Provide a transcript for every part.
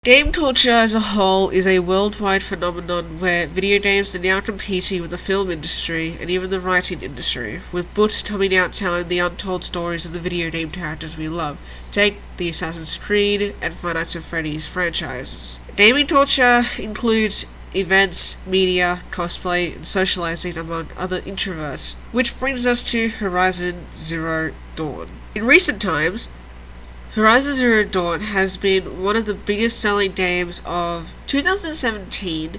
Game culture as a whole is a worldwide phenomenon where video games are now competing with the film industry and even the writing industry, with books coming out telling the untold stories of the video game characters we love. Take the Assassin's Creed and Five Nights at Freddy's franchises. Gaming culture includes events, media, cosplay, and socializing among other introverts, which brings us to Horizon Zero Dawn. In recent times, Horizon Zero Dawn has been one of the biggest selling games of 2017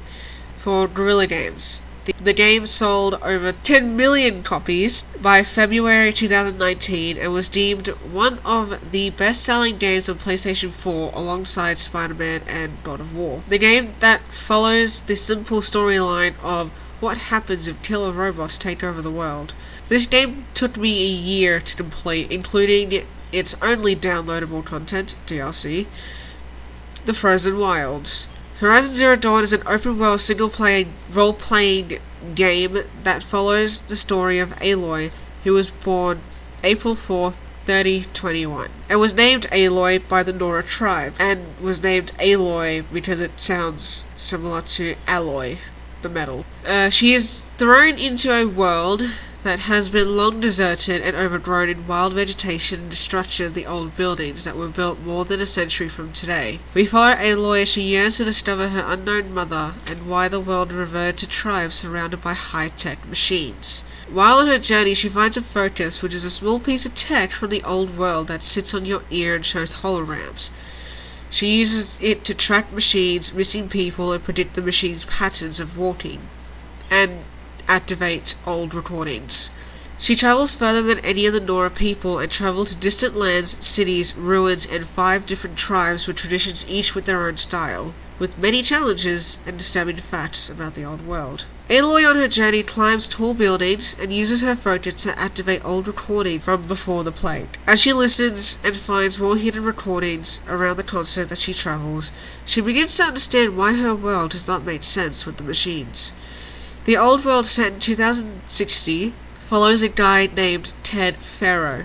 for Guerrilla Games. The game sold over 10 million copies by February 2019 and was deemed one of the best-selling games on PlayStation 4 alongside Spider-Man and God of War. The game that follows the simple storyline of what happens if killer robots take over the world. This game took me a year to complete, including its only downloadable content, DLC, The Frozen Wilds. Horizon Zero Dawn is an open-world single-player role-playing game that follows the story of Aloy, who was born April 4th, 2021, and was named Aloy by the Nora tribe, and was named Aloy because it sounds similar to alloy, the metal. She is thrown into a world that has been long deserted and overgrown in wild vegetation and destruction of the old buildings that were built more than a century from today. We follow Aloy as she yearns to discover her unknown mother and why the world reverted to tribes surrounded by high-tech machines. While on her journey, she finds a focus, which is a small piece of tech from the old world that sits on your ear and shows holograms. She uses it to track machines, missing people, and predict the machine's patterns of walking, and activate old recordings. She travels further than any of the Nora people and travels to distant lands, cities, ruins, and 5 different tribes with traditions each with their own style, with many challenges and disturbing facts about the old world. Aloy on her journey climbs tall buildings and uses her focus to activate old recordings from before the plague. As she listens and finds more hidden recordings around the continent that she travels, she begins to understand why her world does not make sense with the machines. The old world, set in 2060, follows a guy named Ted Farrow.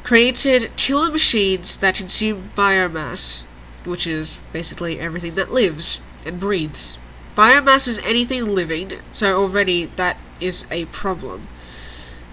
Created killer machines that consume biomass, which is basically everything that lives and breathes. Biomass is anything living, so already that is a problem.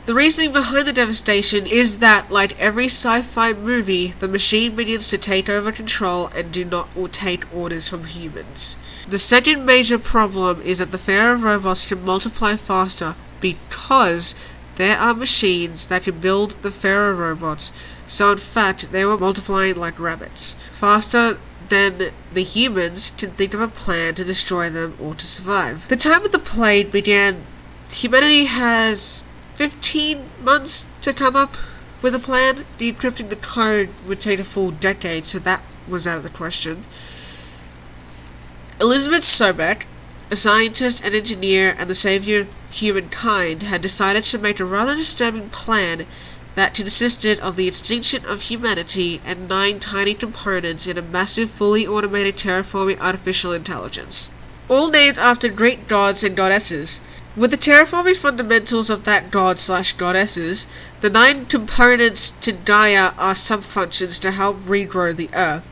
The reasoning behind the devastation is that, like every sci-fi movie, the machine begins to take over control and do not take orders from humans. The second major problem is that the Pharaoh robots can multiply faster because there are machines that can build the Pharaoh robots, so in fact they were multiplying like rabbits, faster than the humans can think of a plan to destroy them or to survive. The time of the plague began. Humanity has 15 months to come up with a plan. Decrypting the code would take a full decade, so that was out of the question. Elizabeth Sobek, a scientist and engineer and the savior of humankind, had decided to make a rather disturbing plan that consisted of the extinction of humanity and 9 tiny components in a massive, fully automated terraforming artificial intelligence, all named after Greek gods and goddesses. With the terraforming fundamentals of that god/goddesses, the 9 components to Gaia are subfunctions to help regrow the Earth.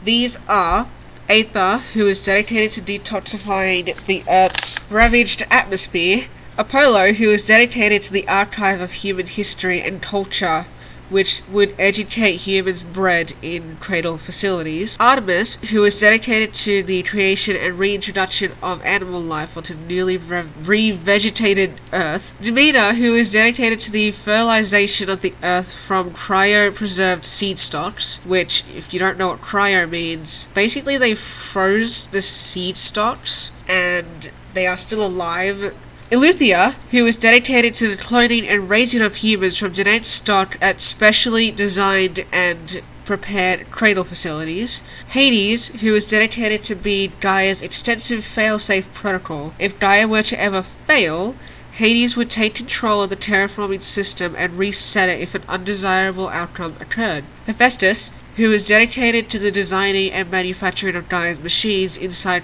These are Aether, who is dedicated to detoxifying the Earth's ravaged atmosphere; Apollo, who is dedicated to the archive of human history and culture, which would educate humans bred in cradle facilities; Artemis, who is dedicated to the creation and reintroduction of animal life onto newly revegetated Earth; Demeter, who is dedicated to the fertilization of the Earth from cryo-preserved seed stocks, which, if you don't know what cryo means, basically they froze the seed stocks and they are still alive. Eleuthia, who is dedicated to the cloning and raising of humans from genetic stock at specially designed and prepared cradle facilities; Hades, who is dedicated to be Gaia's extensive fail-safe protocol. If Gaia were to ever fail, Hades would take control of the terraforming system and reset it if an undesirable outcome occurred. Hephaestus, who is dedicated to the designing and manufacturing of Gaia's machines inside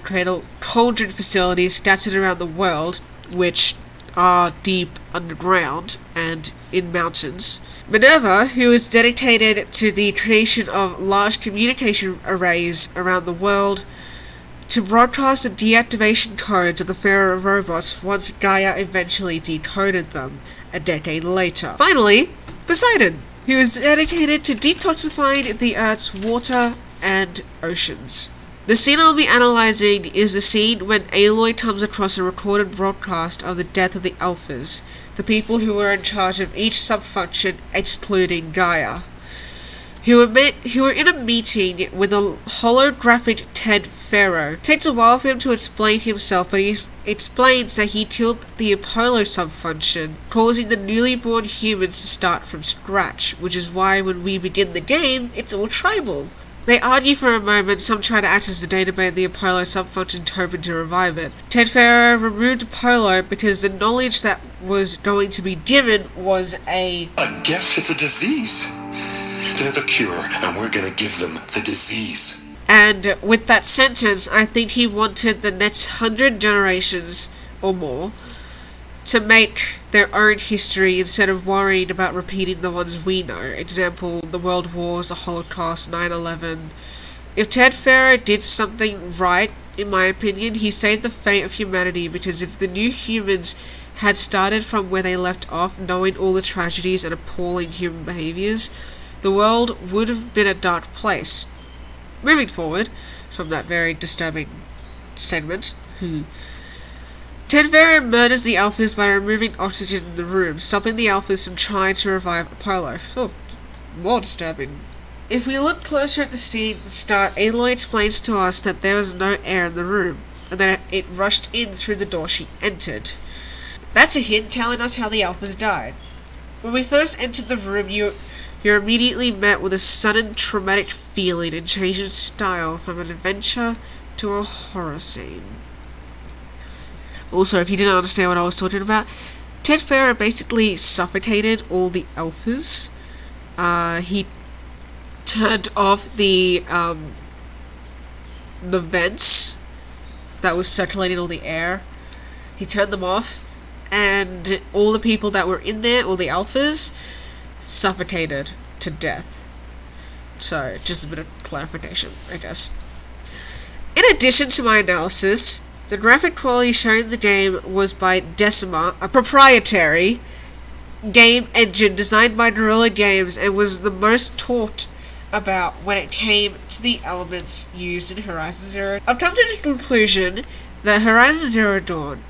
cauldron facilities scattered around the world, which are deep underground and in mountains. Minerva, who is dedicated to the creation of large communication arrays around the world to broadcast the deactivation codes of the Pharaoh robots once Gaia eventually decoded them a decade later. Finally, Poseidon, who is dedicated to detoxifying the Earth's water and oceans. The scene I'll be analyzing is the scene when Aloy comes across a recorded broadcast of the death of the Alphas, the people who were in charge of each subfunction excluding Gaia, who were in a meeting with a holographic Ted Pharaoh. It takes a while for him to explain himself, but he explains that he killed the Apollo subfunction, causing the newly born humans to start from scratch, which is why when we begin the game, it's all tribal. They argue for a moment, some try to access the database of the Apollo subfunction hoping to revive it. Ted Pharaoh removed Apollo because the knowledge that was going to be given was I guess it's a disease. They're the cure, and we're gonna give them the disease. And with that sentence, I think he wanted the next 100 generations or more to make their own history instead of worrying about repeating the ones we know. Example, the World Wars, the Holocaust, 9/11. If Ted Pharaoh did something right, in my opinion, he saved the fate of humanity, because if the new humans had started from where they left off, knowing all the tragedies and appalling human behaviors, the world would have been a dark place. Moving forward from that very disturbing segment, Ted Pharaoh murders the Alphas by removing oxygen in the room, stopping the Alphas from trying to revive Apollo. Oh, more disturbing. If we look closer at the scene at the start, Aloy explains to us that there was no air in the room, and that it rushed in through the door she entered. That's a hint telling us how the Alphas died. When we first entered the room, you're immediately met with a sudden traumatic feeling and change in style from an adventure to a horror scene. Also, if you didn't understand what I was talking about, Ted Pharaoh basically suffocated all the Alphas. He turned off the vents that was circulating all the air. He turned them off, and all the people that were in there, all the Alphas, suffocated to death. So, just a bit of clarification, I guess. In addition to my analysis, the graphic quality shown in the game was by Decima, a proprietary game engine designed by Guerrilla Games, and was the most talked about when it came to the elements used in Horizon Zero. I've come to the conclusion that Horizon Zero Dawn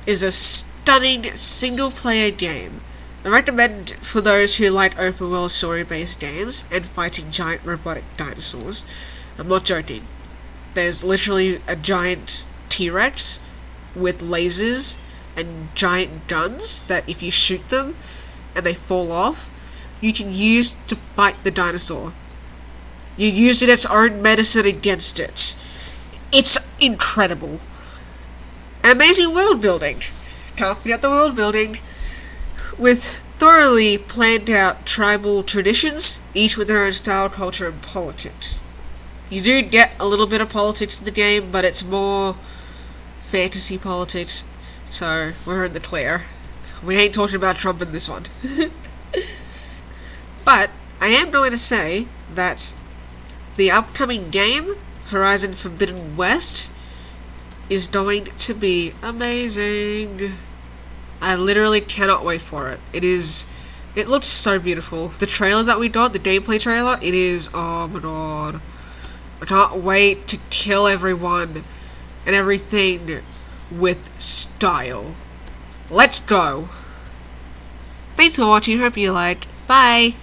is a stunning single-player game. I recommend for those who like open-world story-based games and fighting giant robotic dinosaurs. I'm not joking. There's literally a giant T-Rex with lasers and giant guns that if you shoot them and they fall off, you can use to fight the dinosaur. You use it as own medicine against it. It's incredible. An amazing world building. Can't forget the world building. With thoroughly planned out tribal traditions, each with their own style, culture, and politics. You do get a little bit of politics in the game, but it's more fantasy politics, so we're in the clear. We ain't talking about Trump in this one. But I am going to say that the upcoming game, Horizon Forbidden West, is going to be amazing. I literally cannot wait for it. It looks so beautiful. The trailer that we got, the gameplay trailer, it is, oh my god. I can't wait to kill everyone and everything with style. Let's go. Thanks for watching, hope you liked. Bye.